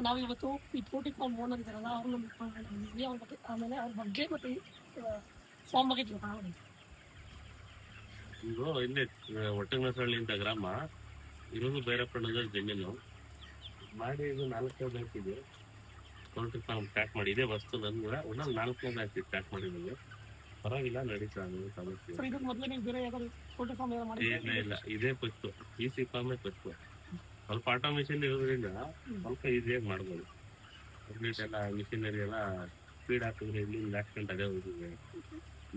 ನಾವಿವತ್ತು ಈ poultry form owner ಇದ್ದಾರಲ್ಲ ಅವ್ರನ್ನ ಮಾಡಿದ್ದೀವಿ. ಅವ್ರ ಬಗ್ಗೆ ಆಮೇಲೆ ಅವ್ರ ಬಗ್ಗೆ ಮತ್ತು ಫಾರ್ಮ್ ಬಗ್ಗೆ ತಿಳ್ಕೊಳ್ಳೋಣ. ಇದು ಇಲ್ಲಿ ಒಟ್ಟಂಗನಹಳ್ಳಿ ಅಂತ ಗ್ರಾಮ ಇರೋದು ಬೇರಪ್ಪಣ್ಣದ ಜಮೀನು ಮಾಡಿ ಇದು 4ನೇ ಬ್ಯಾಂಕಿದೆ. ಪೋಲ್ಟ್ರಿ ಫಾರ್ಮ್ ಸ್ಟಾರ್ಟ್ ಮಾಡಿ ಇದೇ ವಸ್ತು ನನ್ಗೆ ಒಂದಲ್ಲಿ 4ನೇ ಬ್ಯಾಂಕ್ ಸ್ಟಾರ್ಟ್ ಮಾಡಿದ್ದೀವಿ. ಪರವಾಗಿಲ್ಲ, ನಡೀತಾ ಇದೆ ಸಮಸ್ಯೆ. ಸರ್ ಇದಕ್ಕೆ ಮೊದಲೇ ನೀವು ಬೇರೆ ಯಾವ್ದಾದ್ರು ಪೋಲ್ಟ್ರಿ ಫಾರ್ಮ್ ಎಲ್ಲ ಮಾಡಿ? ಇಲ್ಲ, ಇದೇ ಫಸ್ಟು. EC ಫಾರ್ಮೇ ಫಸ್ಟು. ಸ್ವಲ್ಪ ಆಟೋಮೇಷನ್ ಇರೋದ್ರಿಂದ ಸ್ವಲ್ಪ ಈಸಿಯಾಗಿ ಮಾಡ್ಬೋದು. ಕಂಪ್ಲೀಟ್ ಎಲ್ಲ ಮಿಷಿನರಿ ಎಲ್ಲ ಸ್ಪೀಡ್ ಹಾಕಿದ್ರೆ ಇಲ್ಲಿಂದ ಆಕ್ಸಿಡೆಂಟ್ ಆಗೇ ಹೋಗಿದೆ.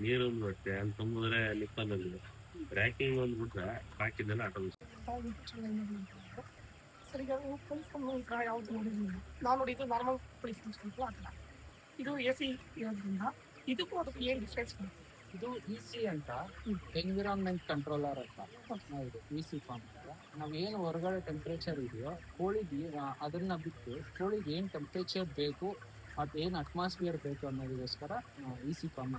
ನೀರೊಂದು ಅಷ್ಟೇ ಅಲ್ಲಿ ತುಂಬಿದ್ರೆ ನಿಪ್ಪಲ್ಲಿ ರ್ಯಾಕಿಂಗ್ ಒಂದು ಬಿಟ್ರೆ ಹಾಕಿದ್ದೆಲ್ಲ ಆಟೋಮೇಷನ್. ಸರ್ ಈಗ ಪೋಲ್ಟ್ರಿ ಫಾರ್ಮ್ ಯಾವ್ದು ನೋಡಿದ್ದೀನಿ ನಾವು ನೋಡಿದ್ದು ನಾರ್ಮಲ್ ಪೋಲ್ಟ್ರಿ ಫಾರ್ಮ್ ಆಗಲ್ಲ. ಇದು AC ಇರೋದ್ರಿಂದ ಇದಕ್ಕೂ ಅದಕ್ಕೆ ಏನು ಡಿಫ್ರೆನ್ಸ್ ಬರುತ್ತೆ? ಇದು EC ಅಂತ ಎನ್ವಿರಾನ್ಮೆಂಟ್ ಕಂಟ್ರೋಲರ್ ಅಂತ ಇದು EC ಫಾರ್ಮ್. ನಾವೇನು ಹೊರಗಡೆ ಟೆಂಪ್ರೇಚರ್ ಇದೆಯೋ ಕೋಳಿಗೆ ಅದನ್ನ ಬಿಟ್ಟು ಕೋಳಿಗೆ ಏನು ಟೆಂಪ್ರೇಚರ್ ಬೇಕು ಮತ್ತು ಏನು ಅಟ್ಮಾಸ್ಫಿಯರ್ ಬೇಕು ಅನ್ನೋದಕ್ಕೋಸ್ಕರ EC ಫಾರ್ಮ್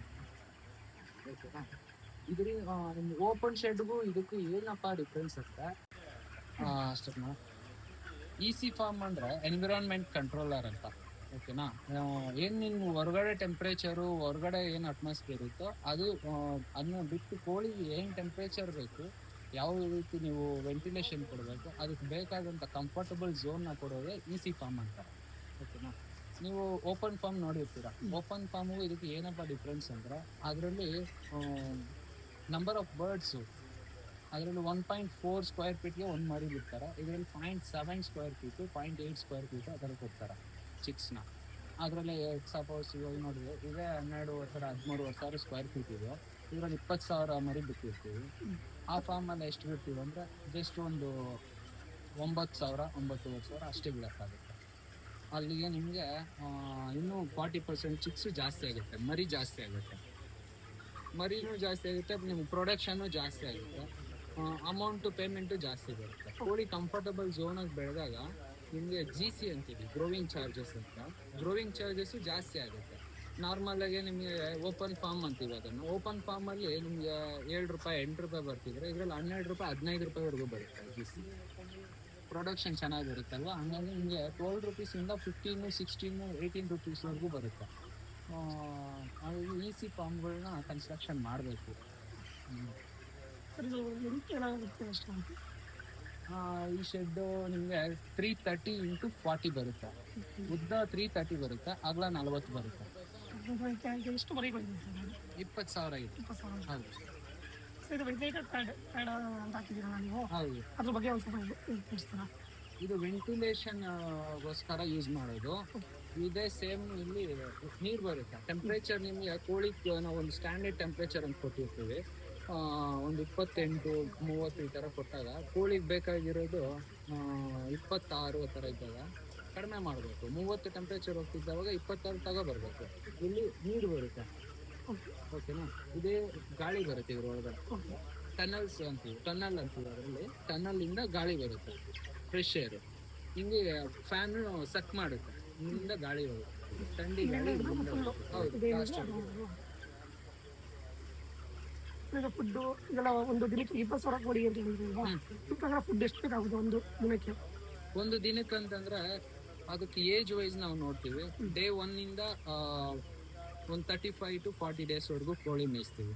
ಓಕೆನಾ. ಇದರಿಂದ ನಿಮ್ಮ ಓಪನ್ ಶೆಡ್ಗೂ ಇದಕ್ಕೂ ಏನಪ್ಪ ಡಿಫ್ರೆನ್ಸ್ ಅಂತ ಅಷ್ಟೇ. EC ಫಾರ್ಮ್ ಅಂದರೆ ಎನ್ವಿರಾನ್ಮೆಂಟ್ ಕಂಟ್ರೋಲರ್ ಅಂತ ಓಕೆನಾ. ಏನು ನಿಮ್ಮ ಹೊರಗಡೆ ಟೆಂಪ್ರೇಚರು ಹೊರಗಡೆ ಏನು ಅಟ್ಮಾಸ್ಫಿಯರ್ ಇರುತ್ತೋ ಅದು ಅದನ್ನ ಬಿಟ್ಟು ಕೋಳಿಗೆ ಏನು ಟೆಂಪ್ರೇಚರ್ ಬೇಕು, ಯಾವ ರೀತಿ ನೀವು ವೆಂಟಿಲೇಷನ್ ಕೊಡಬೇಕು, ಅದಕ್ಕೆ ಬೇಕಾದಂಥ ಕಂಫರ್ಟಬಲ್ ಝೋನ್ನ ಕೊಡೋದೇ EC ಫಾರ್ಮ್ ಅಂತಾರೆ ಓಕೆನಾ. ನೀವು ಓಪನ್ ಫಾರ್ಮ್ ನೋಡಿರ್ತೀರ. ಓಪನ್ ಫಾರ್ಮು ಇದಕ್ಕೆ ಏನಪ್ಪ ಡಿಫ್ರೆನ್ಸ್ ಅಂದರೆ ಅದರಲ್ಲಿ ನಂಬರ್ ಆಫ್ ಬರ್ಡ್ಸು ಅದರಲ್ಲಿ 1.4 ಸ್ಕ್ವೇರ್ ಫೀಟ್ಗೆ ಒಂದು ಮರಿ ಬಿಡ್ತಾರೆ. ಇದರಲ್ಲಿ 0.7 ಸ್ಕ್ವೇರ್ ಫೀಟು 0.8 ಸ್ಕ್ವೇರ್ ಫೀಟು ಅದರಲ್ಲಿ ಕೊಡ್ತಾರೆ ಚಿಕ್ಸ್ನ. ಅದರಲ್ಲಿ ಸಪೋಸ್ ಇವಾಗ ನೋಡಿದ್ರೆ ಈಗ 12 ವರ್ಷ 13 ವರ್ಷ ಸ್ಕ್ವೇರ್ ಫೀಟ್ ಇದೆ. ಇದರಲ್ಲಿ 20,000 ಮರಿ ಬಿಟ್ಟಿರ್ತೀವಿ. ಆ ಫಾರ್ಮಲ್ಲಿ ಎಷ್ಟು ಬಿಡ್ತೀವಿ ಅಂದರೆ ಜಸ್ಟ್ ಒಂದು 9,000 9,000 ಅಷ್ಟೇ ಬಿಡೋಕ್ಕಾಗುತ್ತೆ. ಅಲ್ಲಿಗೆ ನಿಮಗೆ ಇನ್ನೂ 40% ಚಿಕ್ಸು ಜಾಸ್ತಿ ಆಗುತ್ತೆ, ಮರಿ ಜಾಸ್ತಿ ಆಗುತ್ತೆ, ಮರಿನೂ ಜಾಸ್ತಿ ಆಗುತ್ತೆ, ನಿಮ್ಗೆ ಪ್ರೊಡಕ್ಷನ್ನು ಜಾಸ್ತಿ ಆಗುತ್ತೆ, ಅಮೌಂಟು ಪೇಮೆಂಟು ಜಾಸ್ತಿ ಬರುತ್ತೆ. ಕೋಳಿ ಕಂಫರ್ಟಬಲ್ ಝೋನಾಗಿ ಬೆಳೆದಾಗ ನಿಮಗೆ GC ಅಂತೀವಿ, ಗ್ರೋವಿಂಗ್ ಚಾರ್ಜಸ್ ಅಂತ. ಗ್ರೋವಿಂಗ್ ಚಾರ್ಜಸ್ಸು ಜಾಸ್ತಿ ಆಗುತ್ತೆ. ನಾರ್ಮಲಾಗಿ ನಿಮಗೆ ಓಪನ್ ಫಾರ್ಮ್ ಅಂತೀವಿ. ಅದನ್ನು ಓಪನ್ ಫಾರ್ಮಲ್ಲಿ ನಿಮಗೆ 7 ರೂಪಾಯಿ 8 ರೂಪಾಯಿ ಬರ್ತಿದ್ರೆ ಇದರಲ್ಲಿ 12 ರೂಪಾಯಿ 15 ರೂಪಾಯಿವರೆಗೂ ಬರುತ್ತೆ GC. ಪ್ರೊಡಕ್ಷನ್ ಚೆನ್ನಾಗಿರುತ್ತಲ್ವ, ಹಂಗಾಗಿ ನಿಮಗೆ 12 ರುಪೀಸಿಂದ 15 16 18 ರುಪೀಸ್ವರೆಗೂ ಬರುತ್ತೆ. ಹಾಗಾಗಿ EC ಫಾರ್ಮ್ಗಳನ್ನ ಕನ್ಸ್ಟ್ರಕ್ಷನ್ ಮಾಡಬೇಕು. ಈ ಶೆಡ್ಡು ನಿಮಗೆ 330 × 40 ಬರುತ್ತೆ. ಉದ್ದ 330 ಬರುತ್ತೆ, ಅಗಲ 40 ಬರುತ್ತೆ. ಎಷ್ಟು ಮರಿ 20,000 ಇದೆ. ಹೌದು. ಹೌದು. ಅದ್ರ ಬಗ್ಗೆ ಒಂದು ಸ್ವಲ್ಪ ಇದು ವೆಂಟಿಲೇಷನ್ ಗೋಸ್ಕರ ಯೂಸ್ ಮಾಡೋದು. ಇದೇ ಸೇಮ್ ಇಲ್ಲಿ ನೀರು ಬರುತ್ತೆ. ಟೆಂಪ್ರೇಚರ್ ನಿಮಗೆ ಕೋಳಿ ನಾವು ಒಂದು ಸ್ಟ್ಯಾಂಡರ್ಡ್ ಟೆಂಪ್ರೇಚರ್ ಅಂತ ಕೊಟ್ಟಿರ್ತೀವಿ. ಒಂದು 28 30 ಈ ಥರ ಕೊಟ್ಟಾಗ ಕೋಳಿಗೆ ಬೇಕಾಗಿರೋದು 26 ಆ ಥರ ಇದ್ದಾಗ ಕಡಿಮೆ ಮಾಡಬೇಕು. 30 ಟೆಂಪ್ರೇಚರ್ ಹೋಗ್ತಿದ್ದಾಗ 26 ತಗೋಬರ್ಬೇಕು. ಇಲ್ಲಿ ನೀರು ಬರುತ್ತೆ ಓಕೆನಾ. ಇದೇ ಗಾಳಿ ಬರುತ್ತೆ ಇದ್ರೊಳಗಡೆ. ಟನಲ್ಸ್ ಅಂತೀವಿ, ಟನಲ್ ಅಂತೀವಿ. ಅದರಲ್ಲಿ ಟನಲ್ಲಿಂದ ಗಾಳಿ ಬರುತ್ತೆ, ಫ್ರೆಶ್ ಏರು. ಹಿಂಗೆ ಫ್ಯಾನು ಸಕ್ ಮಾಡುತ್ತೆ, ಇಲ್ಲಿಂದ ಗಾಳಿ ಬರುತ್ತೆ, ಥಂಡಿ ಗಾಳಿ. ಹೌದು. ಫುಡ್ಡು ಇದೆಲ್ಲ ಒಂದು ದಿನಕ್ಕೆ 20,000 ಕೊಡಿ ಅಂತ ಹೇಳಿದ್ರೆ ಫುಡ್ ಎಷ್ಟು ಬೇಕಾಗುತ್ತೆ ಒಂದು ದಿನಕ್ಕೆ ಅಂತಂದ್ರೆ ಅದಕ್ಕೆ ಏಜ್ ವೈಸ್ ನಾವು ನೋಡ್ತೀವಿ. ಡೇ 1 ಇಂದ ಒಂದು 35 to 40 ಡೇಸ್ವರೆಗೂ ಕೋಳಿ ಮೇಯಿಸ್ತೀವಿ.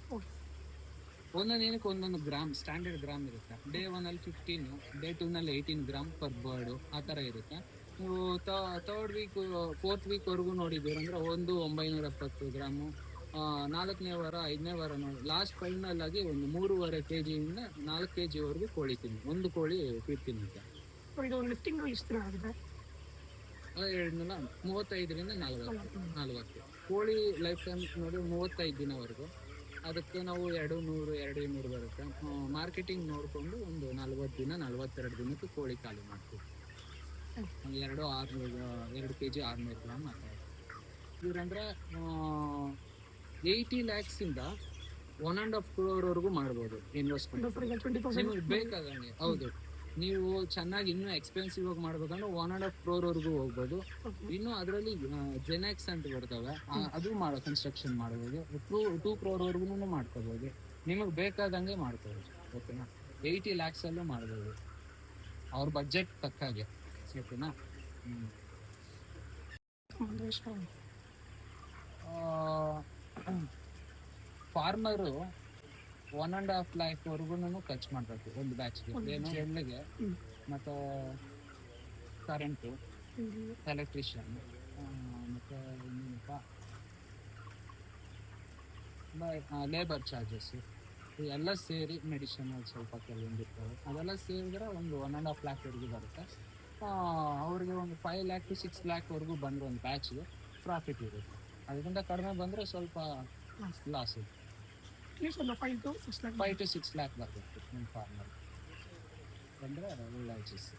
ಒಂದೊಂದು ದಿನಕ್ಕೆ ಒಂದೊಂದು ಗ್ರಾಮ್ ಸ್ಟ್ಯಾಂಡರ್ಡ್ ಗ್ರಾಮ್ ಇರುತ್ತೆ. ಡೇ 1 ಅಲ್ಲಿ 15, ಡೇ 2 ನಲ್ಲಿ 18 ಗ್ರಾಮ್ ಪರ್ ಬರ್ಡು ಆ ಥರ ಇರುತ್ತೆ. ನೀವು 3rd ವೀಕ್ 4th ವೀಕ್ವರೆಗೂ ನೋಡಿದ್ದೀರ ಅಂದರೆ 970 ಗ್ರಾಮು. 4ನೇ ವಾರ 5ನೇ ವಾರ ನೋಡಿ ಲಾಸ್ಟ್ ಫೈನಲ್ ಆಗಿ ಒಂದು 3.5 kg ಇಂದ 4 kg ಕೋಳಿ ತಿನ್ನಿ, ಒಂದು ಕೋಳಿ ತಿನ್ನಿ. ಇದು ಲಿಫ್ಟಿಂಗ್ ಎಷ್ಟು ದಿನ ಆಗುತ್ತೆ? 35ರಿಂದ 40 ಕೋಳಿ ಲೈಫ್ ಟೈಮ್ ನೋಡಿ 35 ದಿನವರೆಗೂ. ಅದಕ್ಕೆ ನಾವು 200 ಬರುತ್ತೆ. ಮಾರ್ಕೆಟಿಂಗ್ ನೋಡಿಕೊಂಡು ಒಂದು 40 ದಿನ 42 ದಿನಕ್ಕೆ ಕೋಳಿ ಖಾಲಿ ಮಾಡ್ತೀವಿ. 2 kg 600 ಗ್ರಾಮ್ ಆ ಥರ. ಇವ್ರಂದ್ರೆ 80 lakhs-ಇಂದ 1.5 crore ಮಾಡ್ಬೋದು ಇನ್ವೆಸ್ಟ್ಮೆಂಟ್ ನಿಮಗೆ ಬೇಕಾದಂಗೆ. ಹೌದು, ನೀವು ಚೆನ್ನಾಗಿ ಇನ್ನೂ ಎಕ್ಸ್ಪೆನ್ಸಿವ್ ಆಗಿ ಮಾಡ್ಬೇಕಂದ್ರೆ 1.5 crore ಹೋಗ್ಬೋದು. ಇನ್ನು ಅದರಲ್ಲಿ ಜೆನೆಕ್ಸ್ ಅಂತ ಬರ್ತವೆ, ಅದು ಕನ್ಸ್ಟ್ರಕ್ಷನ್ ಮಾಡ್ಬೋದು. 2 crore ಮಾಡ್ಕೋಬೋದು. ನಿಮಗೆ ಬೇಕಾದಂಗೆ ಮಾಡ್ಕೋಬೋದು ಓಕೆನಾ. 80 lakhs-ಅಲ್ಲೂ ಮಾಡ್ಬೋದು, ಅವ್ರ ಬಜೆಟ್ ತಕ್ಕಾಗೆ ಓಕೆನಾ. ಅಂದರೆ ಎಷ್ಟು? ಫಾರ್ಮರು 1.5 ಲ್ಯಾಕ್ವರೆಗೂ ಖರ್ಚು ಮಾಡಬೇಕು ಒಂದು ಬ್ಯಾಚ್ಗೆ. ಒಂದು ಏನು batch ಗೆ. ಎಳ್ಳಿಗೆ ಹ್ಮ್. ಮತ್ತು ಕರೆಂಟು, ಹ್ಮ್. ಎಲೆಕ್ಟ್ರಿಷಿಯನ್, ಮತ್ತು ಇನ್ನೇನಪ್ಪ ಲೇಬರ್ ಚಾರ್ಜಸ್ಸು ಎಲ್ಲ ಸೇರಿ ಮೆಡಿಸಿನಲ್ಲಿ ಸ್ವಲ್ಪ ಕೆಲವೊಂದಿರ್ತವೆ, ಅದೆಲ್ಲ ಸೇರಿದ್ರೆ ಒಂದು 1.5 ಲ್ಯಾಕ್ವರೆಗೂ ಬರುತ್ತೆ. ಅವ್ರಿಗೆ ಒಂದು 5 ಲ್ಯಾಕ್ to 6 ಲ್ಯಾಕ್ವರೆಗೂ ಬಂದರೆ ಒಂದು ಬ್ಯಾಚ್ಗೆ ಪ್ರಾಫಿಟ್ ಇರುತ್ತೆ. ಅದಕ್ಕಿಂತ ಕಡಿಮೆ ಬಂದರೆ ಸ್ವಲ್ಪ ಲಾಸ್ ಇದೆ. ಅಟ್ಲೀಸ್ಟ್ ಒಂದು 5 to 6 lakh 5 to 6 ಲ್ಯಾಕ್ ಬರಬೇಕು ನಿಮ್ಮ ಫಾರ್ಮರ್ ಬಂದರೆ ಒಳ್ಳೆ ಯಶಸ್ಸು.